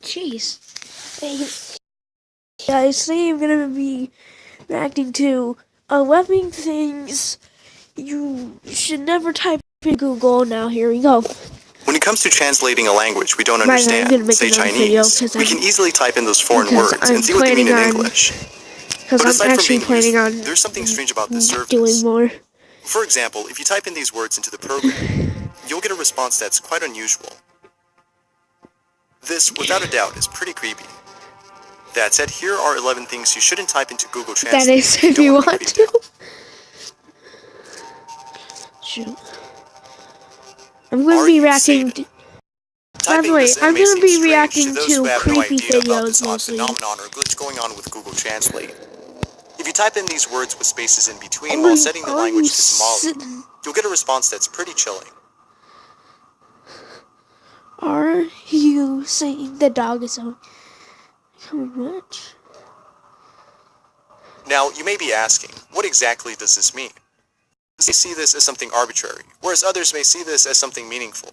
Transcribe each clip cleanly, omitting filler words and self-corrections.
Jeez. Hey guys, today I'm gonna be reacting to 11 things you should never type in Google. Now here we go. When it comes to translating a language we don't I'm understand, gonna make say another video Chinese, we can easily type in those foreign because words I'm and see what they mean in planning on- English. Because But I'm aside from actually being planning useful, on there's something strange about this doing service. more. For example, if you type in these words into the program, you'll get a response that's quite unusual. This, without a doubt, is pretty creepy. That said, here are 11 things you shouldn't type into Google Translate. That is, if you want to. Shoot. I'm gonna be reacting to... By the way, I'm gonna be reacting to creepy videos mostly. Phenomenon or glitch going on with Google Translate. If you type in these words with spaces in between while setting the language to Somali, you'll get a response that's pretty chilling. Are you saying the dog is so much? Now, you may be asking, what exactly does this mean? Some may see this as something arbitrary, whereas others may see this as something meaningful.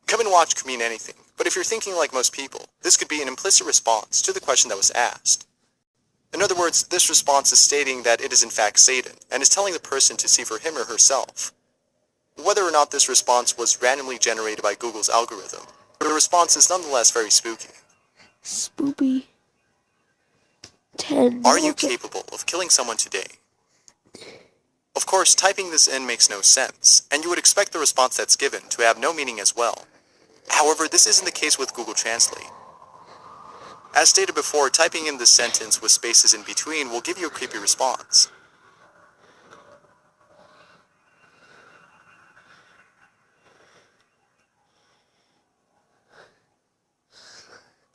Come and watch could mean anything, but if you're thinking like most people, this could be an implicit response to the question that was asked. In other words, this response is stating that it is in fact Satan, and is telling the person to see for him or herself. Whether or not this response was randomly generated by Google's algorithm, the response is nonetheless very spooky. Spoopy. 10. Are you capable of killing someone today? Of course, typing this in makes no sense, and you would expect the response that's given to have no meaning as well. However, this isn't the case with Google Translate. As stated before, typing in this sentence with spaces in between will give you a creepy response.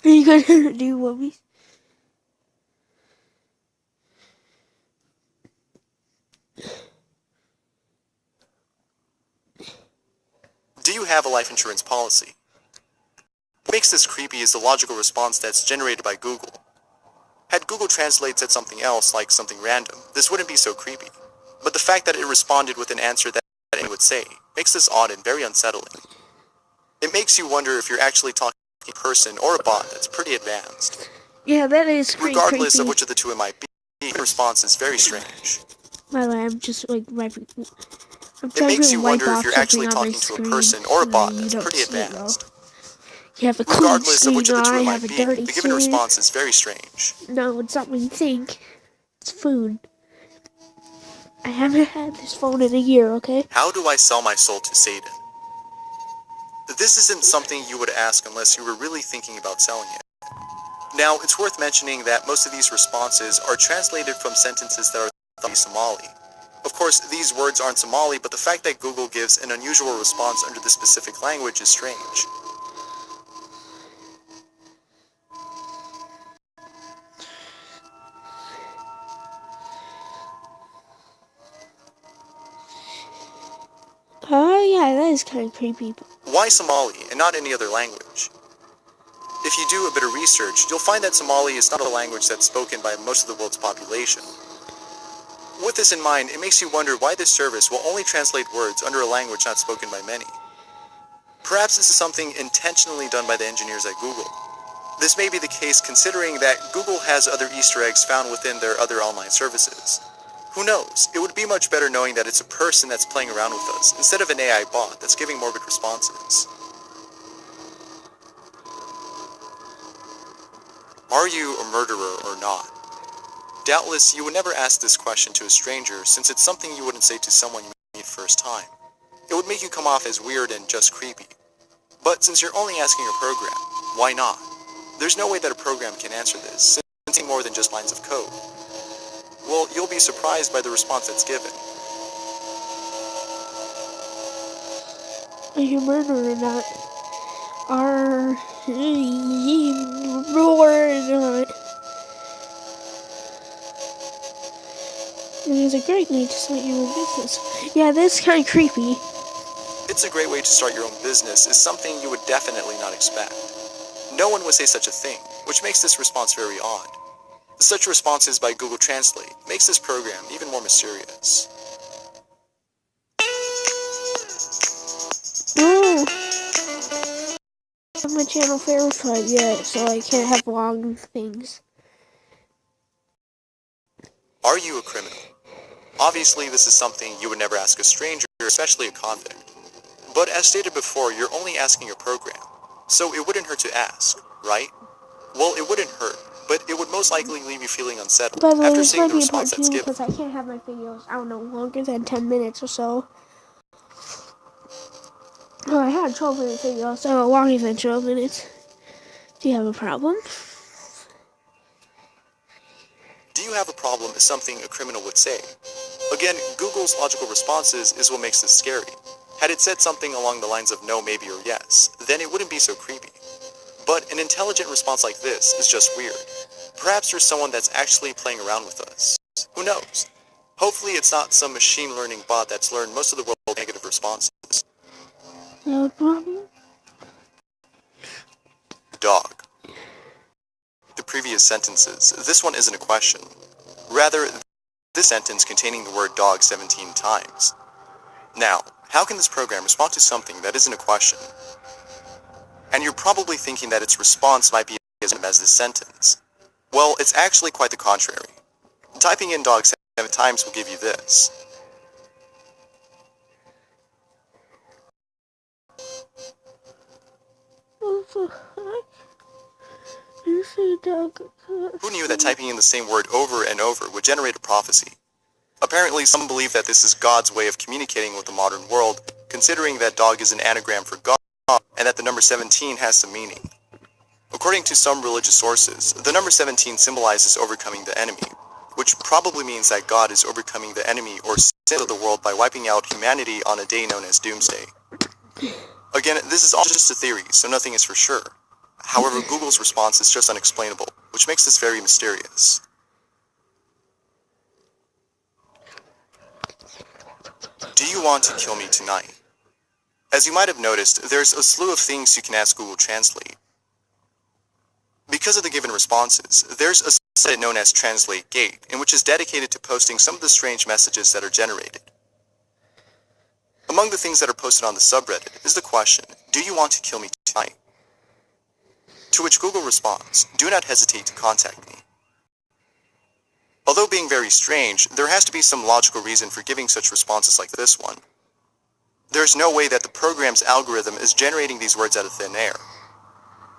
Are you gonna do what? Do you have a life insurance policy? What makes this creepy is the logical response that's generated by Google. Had Google Translate said something else, like something random, this wouldn't be so creepy. But the fact that it responded with an answer that it would say makes this odd and very unsettling. It makes you wonder if you're actually talking to a person or a bot that's pretty advanced. Yeah, that is pretty Regardless creepy. of which of the two it might be, the response is very strange. By the way, I'm just like wiping. It makes you wonder if you're actually talking to a person or a bot that's pretty advanced. You have a clean Regardless of screen, which of the two I it have might a be, dirty the given screen. response is very strange. No, it's not what you think. It's food. I haven't had this phone in a year, okay? How do I sell my soul to Satan? This isn't something you would ask unless you were really thinking about selling it. Now, it's worth mentioning that most of these responses are translated from sentences that are thought to be Somali. Of course, these words aren't Somali, but the fact that Google gives an unusual response under this specific language is strange. Oh yeah, that is kind of creepy. Why Somali and not any other language? If you do a bit of research, you'll find that Somali is not a language that's spoken by most of the world's population. With this in mind, it makes you wonder why this service will only translate words under a language not spoken by many. Perhaps this is something intentionally done by the engineers at Google. This may be the case considering that Google has other Easter eggs found within their other online services. Who knows? It would be much better knowing that it's a person that's playing around with us, instead of an AI bot that's giving morbid responses. Are you a murderer or not? Doubtless, you would never ask this question to a stranger, since it's something you wouldn't say to someone you meet first time. It would make you come off as weird and just creepy. But since you're only asking a program, why not? There's no way that a program can answer this, since it's more than just lines of code. Well, you'll be surprised by the response that's given. Are you a murderer or not? Are you or not? It is a great way to start your own business. Yeah, that's kind of creepy. It's a great way to start your own business is something you would definitely not expect. No one would say such a thing, which makes this response very odd. Such responses by Google Translate makes this program even more mysterious. Oh! my channel verified yet, so I can't have long things. Are you a criminal? Obviously, this is something you would never ask a stranger, especially a convict. But as stated before, you're only asking a program, so it wouldn't hurt to ask, right? Well, it wouldn't hurt, but it would most likely leave you feeling unsettled By the way, after this seeing might the be a part response that's 2 given. because I can't have my videos, I don't know, longer than 10 minutes or so. Oh, I had 12-minute videos, so longer than 12 minutes. Do you have a problem? Do you have a problem is something a criminal would say. Again, Google's logical responses is what makes this scary. Had it said something along the lines of no, maybe, or yes, then it wouldn't be so creepy. But an intelligent response like this is just weird. Perhaps there's someone that's actually playing around with us. Who knows? Hopefully it's not some machine learning bot that's learned most of the world's negative responses. No problem? Dog. The previous sentences, this one isn't a question. Rather, this sentence containing the word dog 17 times. Now, how can this program respond to something that isn't a question? And you're probably thinking that its response might be as this sentence. Well, it's actually quite the contrary. Typing in dog 7 times will give you this. What the heck? You say dog. Who knew that typing in the same word over and over would generate a prophecy? Apparently, some believe that this is God's way of communicating with the modern world, considering that dog is an anagram for God, and that the number 17 has some meaning. According to some religious sources, the number 17 symbolizes overcoming the enemy, which probably means that God is overcoming the enemy or sin of the world by wiping out humanity on a day known as Doomsday. Again, this is all just a theory, so nothing is for sure. However, Google's response is just unexplainable, which makes this very mysterious. Do you want to kill me tonight? As you might have noticed, there's a slew of things you can ask Google Translate. Because of the given responses, there's a set known as Translate Gate, in which is dedicated to posting some of the strange messages that are generated. Among the things that are posted on the subreddit is the question, do you want to kill me tonight? To which Google responds, do not hesitate to contact me. Although being very strange, there has to be some logical reason for giving such responses like this one. There's no way that the program's algorithm is generating these words out of thin air.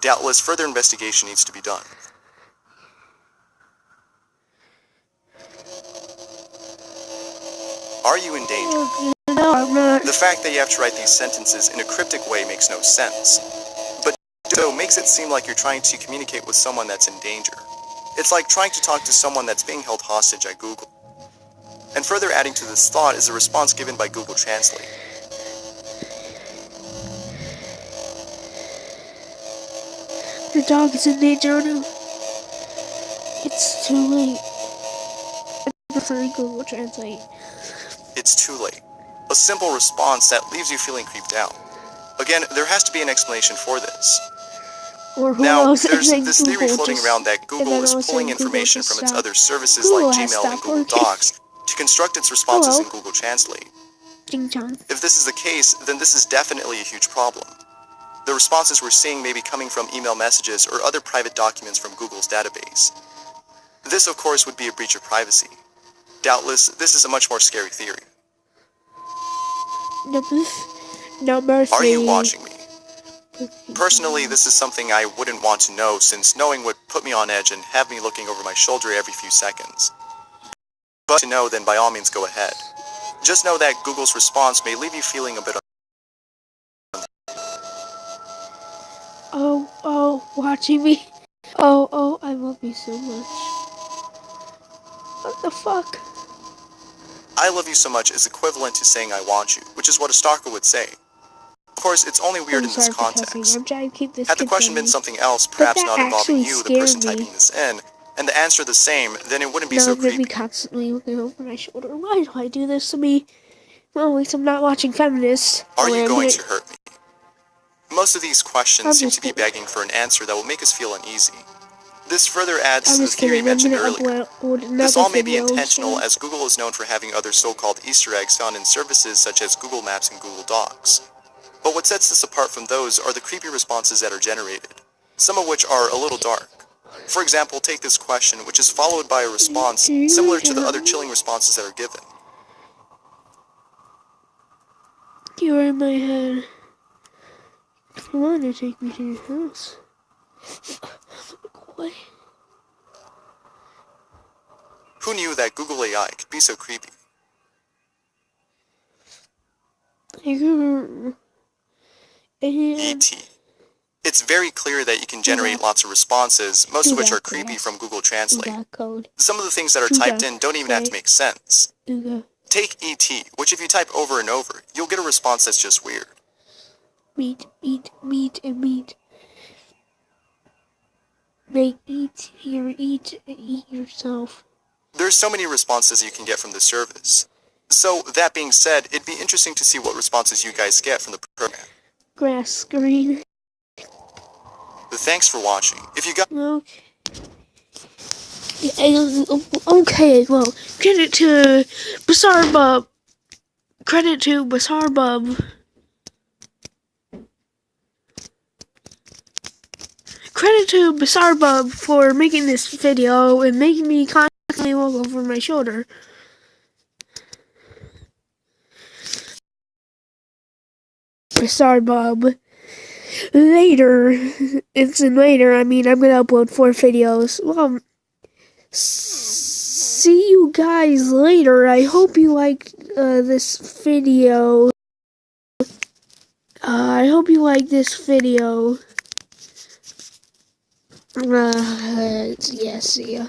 Doubtless, further investigation needs to be done. Are you in danger? No, I'm not. The fact that you have to write these sentences in a cryptic way makes no sense. But so makes it seem like you're trying to communicate with someone that's in danger. It's like trying to talk to someone that's being held hostage at Google. And further adding to this thought is a response given by Google Translate. Your dog is in danger now. It's too late. I'm preferring Google Translate. It's too late. A simple response that leaves you feeling creeped out. Again, there has to be an explanation for this. Or who Now, knows, there's and then this theory Google floating just- around that Google and then is all of a pulling sudden Google information just from its stopped. other services Google like has Gmail and stopped Google working. Docs to construct its responses Hello? in Google Translate. Ding chong. If this is the case, then this is definitely a huge problem. The responses we're seeing may be coming from email messages or other private documents from Google's database. This, of course, would be a breach of privacy. Doubtless, this is a much more scary theory. Number 3. Are you watching me? Personally, this is something I wouldn't want to know, since knowing would put me on edge and have me looking over my shoulder every few seconds. But to know, then by all means go ahead. Just know that Google's response may leave you feeling a bit Watching me. I love you so much. What the fuck? I love you so much is equivalent to saying I want you, which is what a stalker would say. Of course, it's only weird in this context. I'm trying to keep this Had the question been continuing. something else, perhaps that not involving actually you, the person scared me. typing this in, and the answer the same, then it wouldn't be No, so I'm gonna be creepy. constantly looking over my shoulder. Why do I do this to me? Well, at least I'm not watching feminists. Are you going to hurt me? Most of these questions I'm seem just to be kidding. begging for an answer that will make us feel uneasy. This further adds I'm to the just theory kidding. mentioned I'm earlier. gonna upload another This all may be video intentional, soon. as Google is known for having other so-called Easter eggs found in services such as Google Maps and Google Docs. But what sets this apart from those are the creepy responses that are generated, some of which are a little dark. For example, take this question, which is followed by a response similar to the other chilling responses that are given. You're in my head. Come on, to take me to your house. What? Who knew that Google AI could be so creepy? E.T. It's very clear that you can generate lots of responses, most of which are creepy from Google Translate. Some of the things that are typed in don't even have to make sense. Take E.T., which if you type over and over, you'll get a response that's just weird. Meat, eat, meat, and meat. Make eat here, eat yourself. There's so many responses you can get from the service. So, that being said, it'd be interesting to see what responses you guys get from the program. Grass screen. Thanks for watching. If you got... Okay, well, credit to Bazaar Bub. Credit to Bazaar Bub. Credit to Bazaar Bub for making this video and making me constantly look over my shoulder. Bazaar Bub. Later, I mean, I'm gonna upload 4 videos. Well, see you guys later. I hope you liked this video. Yeah, see ya.